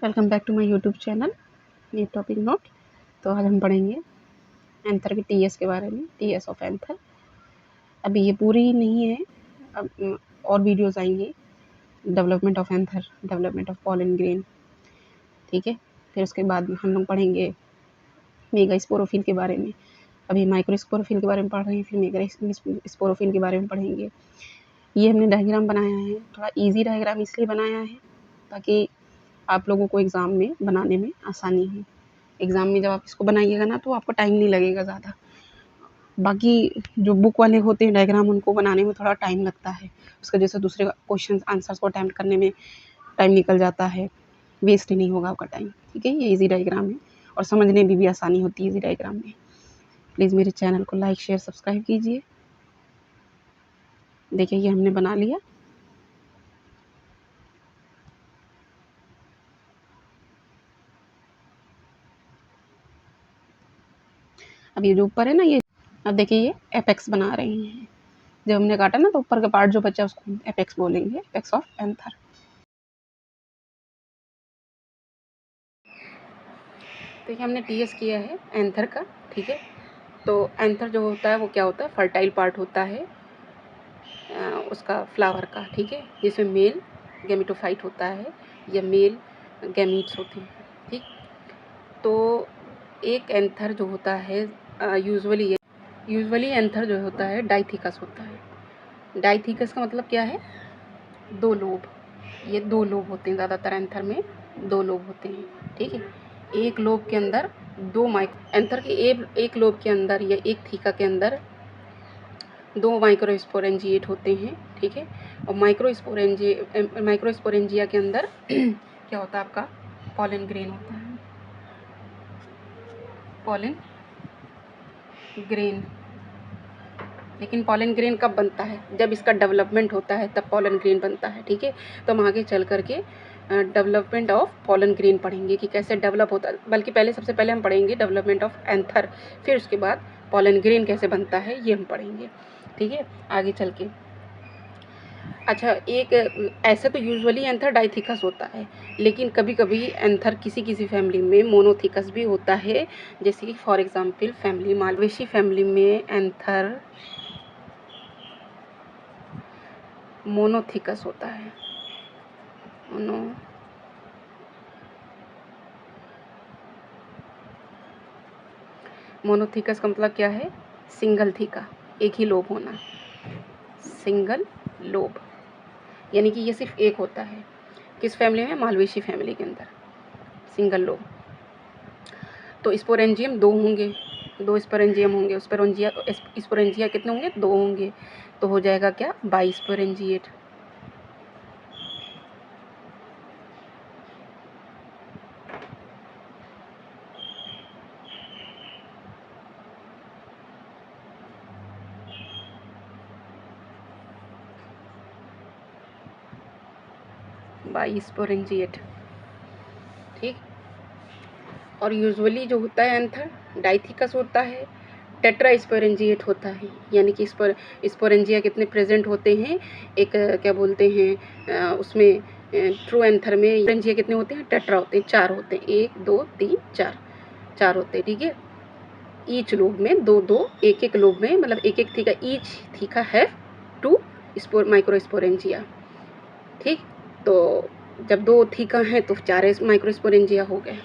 Welcome back to my YouTube channel new topic note. तो आज हम पढ़ेंगे एंथर के टीएस के बारे में, टीएस ऑफ एंथर। अभी ये पूरी नहीं है, अब और वीडियोस आएंगी। Development of anther, development of pollen grain, ठीक है। फिर उसके बाद हम लोग पढ़ेंगे मेगा स्पोरोफिल के बारे में। अभी माइक्रो स्पोरोफिल के बारे में पढ़ रहे हैं, फिर मेगा स्पोरोफिल के बारे में पढ़ेंगे। ये हमने डायग्राम बनाया है, थोड़ा ईजी डायग्राम इसलिए बनाया है ताकि आप लोगों को एग्ज़ाम में बनाने में आसानी हो। एग्ज़ाम में जब आप इसको बनाइएगा ना तो आपको टाइम नहीं लगेगा ज़्यादा। बाकी जो बुक वाले होते हैं डायग्राम, उनको बनाने में थोड़ा टाइम लगता है, उसकी वजह से दूसरे क्वेश्चन आंसर्स को अटैम्प्ट करने में टाइम निकल जाता है, वेस्ट नहीं होगा आपका टाइम, ठीक है। ये ईजी डायग्राम है और समझने में भी आसानी होती है ईजी डायग्राम में। प्लीज़ मेरे चैनल को लाइक शेयर सब्सक्राइब कीजिए। देखिए ये हमने बना लिया। अब ये जो ऊपर है ना, ये अब देखिए ये एपेक्स बना रहे हैं। जब हमने काटा ना तो ऊपर का पार्ट जो बचा उसको एपेक्स बोलेंगे, एपेक्स ऑफ एंथर। तो ये हमने टीएस किया है एंथर का, ठीक है। तो एंथर जो होता है वो क्या होता है, फर्टाइल पार्ट होता है उसका फ्लावर का, ठीक है, जिसमें मेल गैमेटोफाइट होता है या मेल गैमीट्स होते हैं, ठीक। तो एक एंथर जो होता है यूजुअली एंथर जो होता है डाइथिकस होता है। डाइथिकस का मतलब क्या है, दो लोब। ये दो लोब होते हैं, ज़्यादातर एंथर में दो लोब होते हैं, ठीक है। एक लोब के अंदर एंथर के एक लोब के अंदर या एक थीका के अंदर दो माइक्रोस्पोरेंजिएट होते हैं, ठीक है। और माइक्रोस्पोरेंजिया के अंदर क्या होता है, आपका पॉलन ग्रेन होता है, पॉलन ग्रेन। लेकिन पॉलन ग्रेन कब बनता है, जब इसका डेवलपमेंट होता है तब पॉलन ग्रेन बनता है, ठीक है। तो हम आगे चल करके डेवलपमेंट ऑफ पॉलन ग्रेन पढ़ेंगे कि कैसे डेवलप होता है। बल्कि सबसे पहले हम पढ़ेंगे डेवलपमेंट ऑफ एंथर, फिर उसके बाद पॉलन ग्रेन कैसे बनता है ये हम पढ़ेंगे, ठीक है, आगे चल के। अच्छा, एक ऐसे तो यूजुअली एंथर डाइथिकस होता है, लेकिन कभी कभी एंथर किसी फैमिली में मोनोथिकस भी होता है। जैसे कि फॉर एग्जांपल फैमिली मालवेशी फैमिली में एंथर मोनोथिकस होता है। मोनोथिकस का मतलब क्या है, सिंगल थीका, एक ही लोब होना, सिंगल लोब, यानी कि ये सिर्फ एक होता है। किस फैमिली में, मालवेशी फैमिली के अंदर सिंगल लोब। तो स्पोरेंजियम दो होंगे, दो स्पोरेंजियम होंगे। स्पोरेंजिया कितने होंगे, दो होंगे। तो हो जाएगा क्या, बाई स्पोरेंजिएट। बाई स्पोरेंजिएट, ठीक। और यूजुअली जो होता है एंथर डाइथिकस होता है, टेट्रा स्पोरेंजिएट होता है, यानी कि स्पोरेंजिया कितने प्रेजेंट होते हैं, एक क्या बोलते हैं उसमें ट्रू एंथर में स्पोरेंजिया कितने होते हैं, टेट्रा होते हैं, चार होते हैं, 1 2 3 4, चार होते हैं, ठीक है। ईच लोब में दो दो, एक एक लोब में, मतलब एक एक थीका, ईच थीका है टू माइक्रोस्पोरेंजिया, ठीक। तो जब दो थीका हैं तो चार माइक्रोस्पोरेंजिया हो गए।